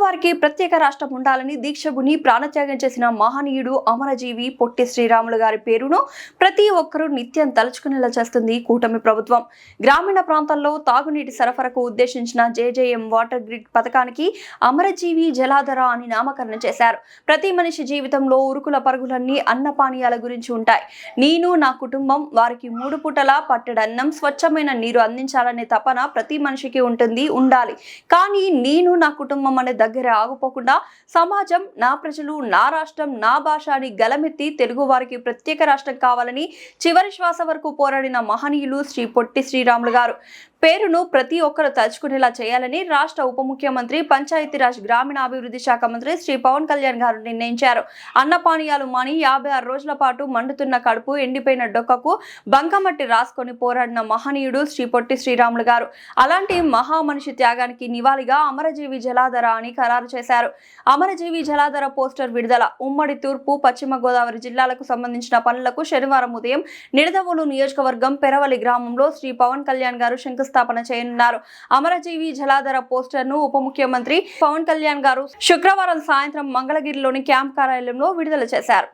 తెలుగువారికి ప్రత్యేక రాష్ట్రం ఉండాలని దీక్షభుని ప్రాణత్యాగం చేసిన మహనీయుడు అమరజీవి పొట్టి శ్రీరాములు గారి పేరును ప్రతి ఒక్కరూ నిత్యం తలుచుకునేలా చేస్తుంది కూటమి ప్రభుత్వం. గ్రామీణ ప్రాంతాల్లో తాగునీటి సరఫరాకు ఉద్దేశించిన జేజేఎం వాటర్ గ్రిడ్ పథకానికి అమరజీవి జలాధర అని నామకరణం చేశారు. ప్రతి మనిషి జీవితంలో ఉరుకుల పరుగులన్నీ అన్నపానీయాల గురించి ఉంటాయి. నేను నా కుటుంబం వారికి 3 పూటలా పట్టెడన్నం స్వచ్ఛమైన నీరు అందించాలనే తపన ప్రతి మనిషికి ఉండాలి. కానీ నేను నా కుటుంబం అనే దగ్గర ఆగిపోకుండా సమాజం, నా ప్రజలు, నా రాష్ట్రం, నా భాష అని గలమెత్తి తెలుగు వారికి ప్రత్యేక రాష్ట్రం కావాలని చివరి శ్వాస వరకు పోరాడిన మహనీయులు శ్రీ పొట్టి శ్రీరాములు గారు పేరును ప్రతి ఒక్కరు తలుచుకునేలా చేయాలని రాష్ట్ర ఉప ముఖ్యమంత్రి, పంచాయతీరాజ్ గ్రామీణాభివృద్ధి శాఖ మంత్రి శ్రీ పవన్ కళ్యాణ్ గారు నిర్ణయించారు. అన్నపానీయాలు మాని 56 రోజుల పాటు మండుతున్న కడుపు, ఎండిపోయిన డొక్కకు బంకమట్టి రాసుకొని పోరాడిన మహనీయుడు శ్రీ పొట్టి శ్రీరాములు గారు. అలాంటి మహామనిషి త్యాగానికి నివాళిగా అమరజీవి జలాధర అని ఖరారు చేశారు. అమరజీవి జలాధర పోస్టర్ విడుదల. ఉమ్మడి తూర్పు, పశ్చిమ గోదావరి జిల్లాలకు సంబంధించిన పనులకు శనివారం ఉదయం నిడదవోలు నియోజకవర్గం పెరవలి గ్రామంలో శ్రీ పవన్ కళ్యాణ్ గారు శంకుస్థాపన చేయనున్నారు. అమరజీవి జలాధర పోస్టర్ ను ఉప ముఖ్యమంత్రి పవన్ కళ్యాణ్ గారు శుక్రవారం సాయంత్రం మంగళగిరిలోని క్యాంప్ కార్యాలయంలో విడుదల చేశారు.